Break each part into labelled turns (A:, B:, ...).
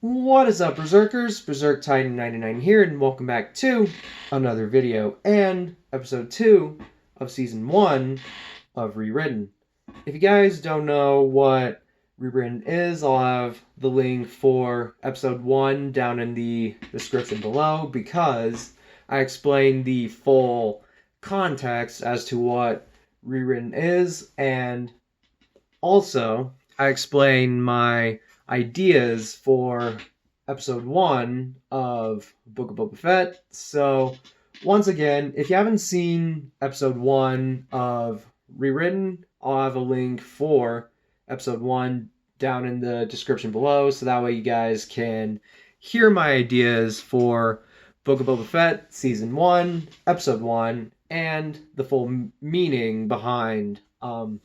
A: What is up, Berserkers? Berserk Titan 99 here, and welcome back to another video and episode 2 of season 1 of Rewritten. If you guys don't know what Rewritten is, I'll have the link for episode 1 down in the description below because I explained the full context as to what Rewritten is, and also I explain my ideas for episode 1 of Book of Boba Fett. So, once again, if you haven't seen episode 1 of Rewritten, I'll have a link for episode 1 down in the description below, so that way you guys can hear my ideas for Book of Boba Fett Season 1, Episode 1, and the full meaning behind the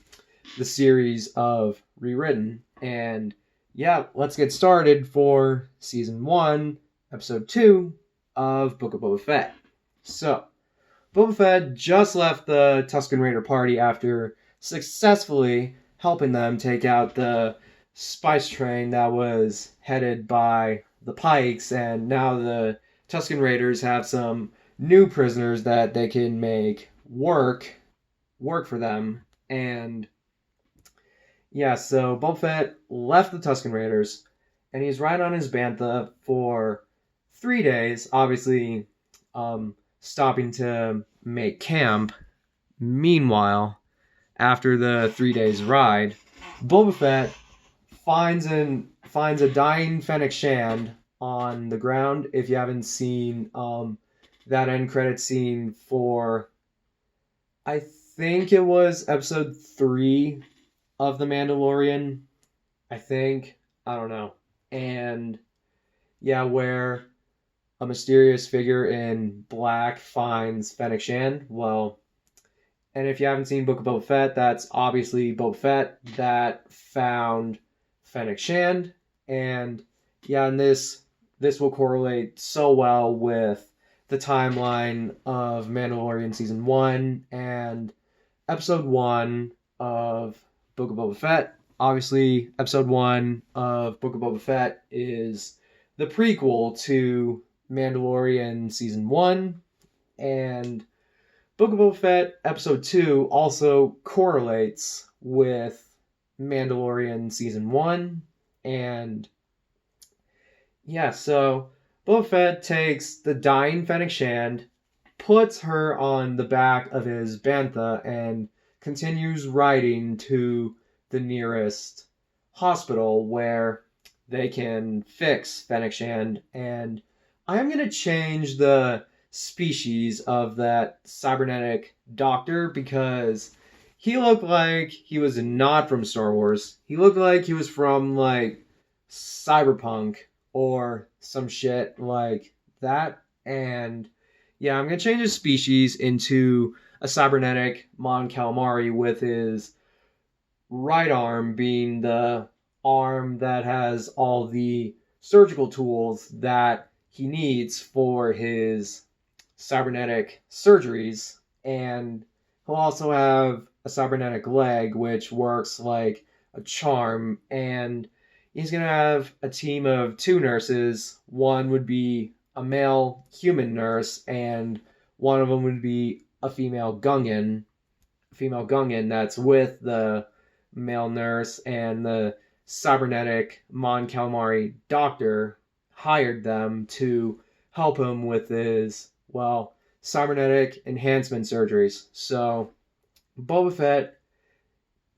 A: series of Rewritten. And yeah, let's get started for Season 1, Episode 2 of Book of Boba Fett. So, Boba Fett just left the Tusken Raider party after successfully helping them take out the spice train that was headed by the Pikes, and now the Tusken Raiders have some new prisoners that they can make work for them. And yeah, so Boba Fett left the Tusken Raiders, and he's riding on his bantha for 3 days, obviously stopping to make camp. Meanwhile, after the 3 days ride, Boba Fett finds a dying Fennec Shand on the ground. If you haven't seen that end credit scene for, I think it was episode 3 of The Mandalorian, I think. I don't know. And yeah, where a mysterious figure in black finds Fennec Shand. Well, and if you haven't seen Book of Boba Fett, that's obviously Boba Fett that found Fennec Shand. And yeah, and this will correlate so well with the timeline of Mandalorian Season 1 and Episode 1 of Book of Boba Fett. Obviously, Episode 1 of Book of Boba Fett is the prequel to Mandalorian Season 1, and Book of Boba Fett Episode 2 also correlates with Mandalorian Season 1, and yeah, so Boba Fett takes the dying Fennec Shand, puts her on the back of his bantha, and continues riding to the nearest hospital where they can fix Fennec Shand. And I am going to change the species of that cybernetic doctor because he looked like he was not from Star Wars. He looked like he was from, like, Cyberpunk or some shit like that. And yeah, I'm going to change his species into a cybernetic Mon Calamari, with his right arm being the arm that has all the surgical tools that he needs for his cybernetic surgeries. And he'll also have a cybernetic leg, which works like a charm. And he's going to have a team of 2 nurses. One would be a male human nurse, and one of them would be a female Gungan that's with the male nurse, and the cybernetic Mon Calamari doctor hired them to help him with his, well, cybernetic enhancement surgeries. So Boba Fett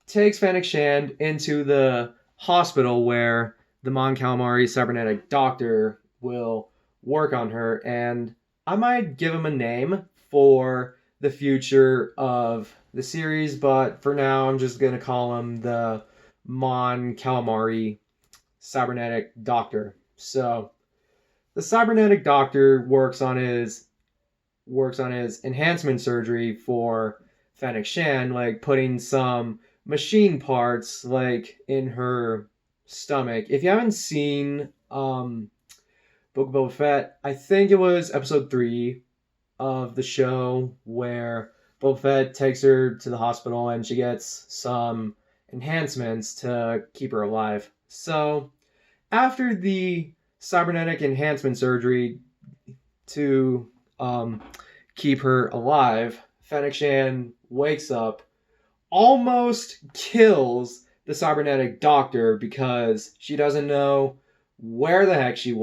A: takes Fennec Shand into the hospital where the Mon Calamari cybernetic doctor will work on her, and I might give him a name for the future of the series, but for now I'm just gonna call him the Mon Calamari cybernetic doctor. So the cybernetic doctor works on his enhancement surgery for Fennec Shand, like putting some machine parts like in her stomach. If you haven't seen Book of Boba Fett, I think it was episode 3 of the show where Boba Fett takes her to the hospital and she gets some enhancements to keep her alive. So after the cybernetic enhancement surgery to keep her alive. Fennec Shan wakes up, almost kills the cybernetic doctor because she doesn't know where the heck she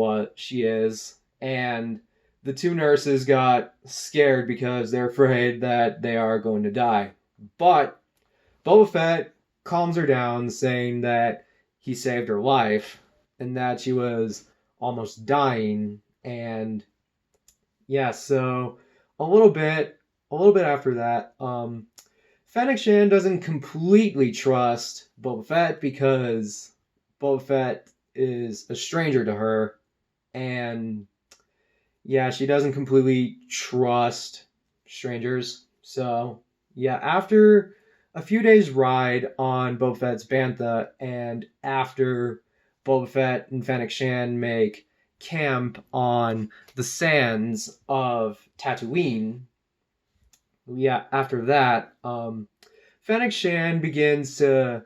A: is, and the two nurses got scared because they're afraid that they are going to die. But Boba Fett calms her down, saying that he saved her life and that she was almost dying. And yeah, so a little bit after that, Fennec Shan doesn't completely trust Boba Fett because Boba Fett is a stranger to her, and yeah, she doesn't completely trust strangers. So yeah, after a few days ride on Boba Fett's bantha, and after Boba Fett and Fennec Shan make camp on the sands of Tatooine, yeah, after that, Fennec Shan begins to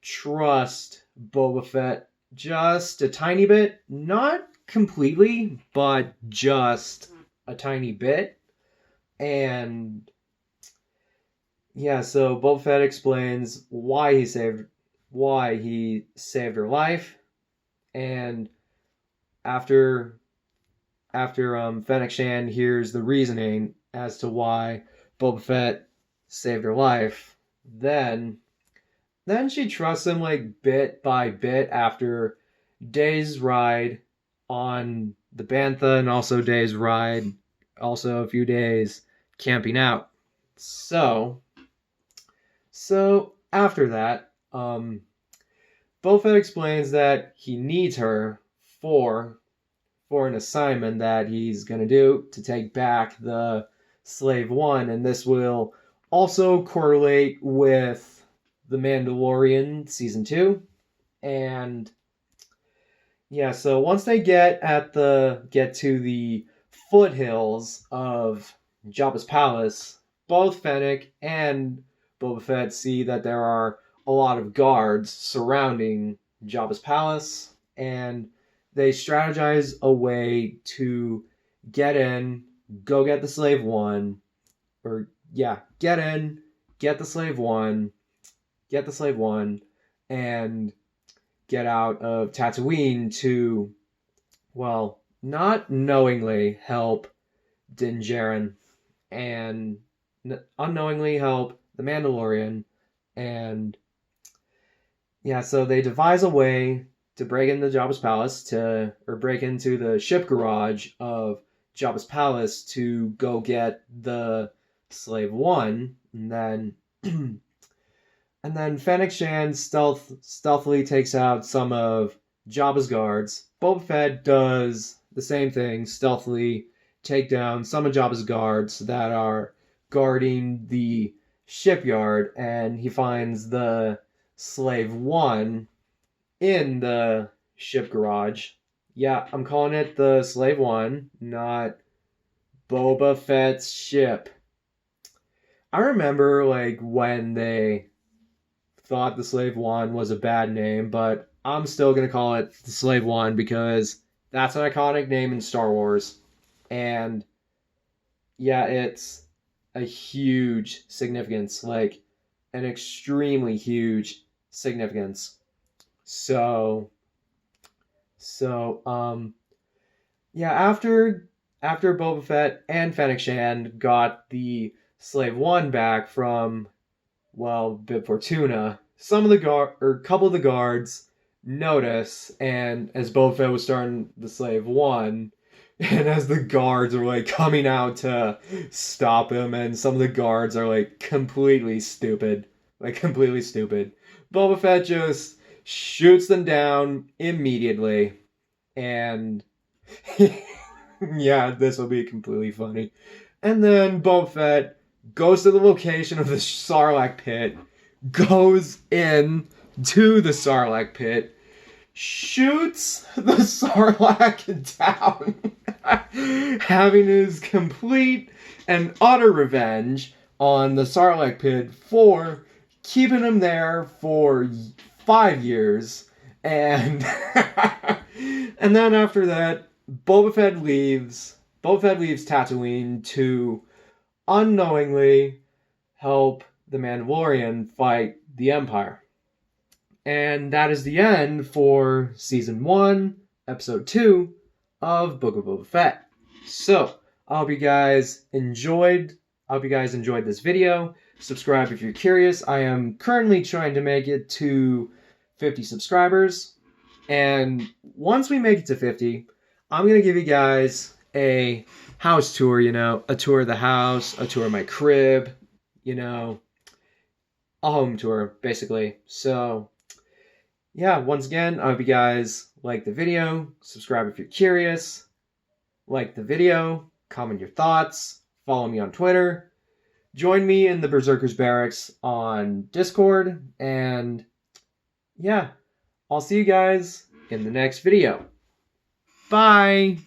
A: trust Boba Fett just a tiny bit. Not completely, but just a tiny bit. And yeah, so Boba Fett explains why he saved her life. And after Fennec Shan hears the reasoning as to why Boba Fett saved her life, then she trusts him like bit by bit after days ride on the bantha, and also a few days camping out. So after that, Boba Fett explains that he needs her for an assignment that he's gonna do to take back the Slave One, and this will also correlate with The Mandalorian Season 2. And yeah, so once they get to the foothills of Jabba's palace, both Fennec and Boba Fett see that there are a lot of guards surrounding Jabba's palace, and they strategize a way to get in, go get the Slave One, get in, get the Slave One, and get out of Tatooine to, well, not knowingly help Din Djarin and unknowingly help the Mandalorian. And yeah, so they devise a way to break into Jabba's palace break into the ship garage of Jabba's palace to go get the Slave One, and then Fennec Shan stealthily takes out some of Jabba's guards. Boba Fett does the same thing, stealthily take down some of Jabba's guards that are guarding the shipyard, and he finds the Slave One in the ship garage. Yeah, I'm calling it the Slave One, not Boba Fett's ship. I remember like when they thought the Slave One was a bad name, but I'm still gonna call it the Slave One because that's an iconic name in Star Wars. And yeah, it's a huge significance, like an extremely huge significance. So yeah, after Boba Fett and Fennec Shan got the Slave One back from, well, Bib Fortuna, a couple of the guards notice, and as Boba Fett was starting the Slave One, and as the guards are like coming out to stop him, and some of the guards are like completely stupid, Boba Fett just shoots them down immediately, and yeah, this will be completely funny. And then Boba Fett goes to the location of the Sarlacc pit, goes in to the Sarlacc pit, shoots the Sarlacc down, having his complete and utter revenge on the Sarlacc pit for keeping him there for 5 years, and And then after that, Boba Fett leaves. Boba Fett leaves Tatooine to unknowingly help the Mandalorian fight the Empire. And that is the end for Season 1, Episode 2 of Book of Boba Fett. So, I hope you guys enjoyed this video. Subscribe if you're curious. I am currently trying to make it to 50 subscribers. And once we make it to 50, I'm going to give you guys a house tour, a tour of the house, a tour of my crib, a home tour, basically. So, yeah, once again, I hope you guys like the video. Subscribe if you're curious. Like the video. Comment your thoughts. Follow me on Twitter. Join me in the Berserkers Barracks on Discord. And yeah, I'll see you guys in the next video. Bye!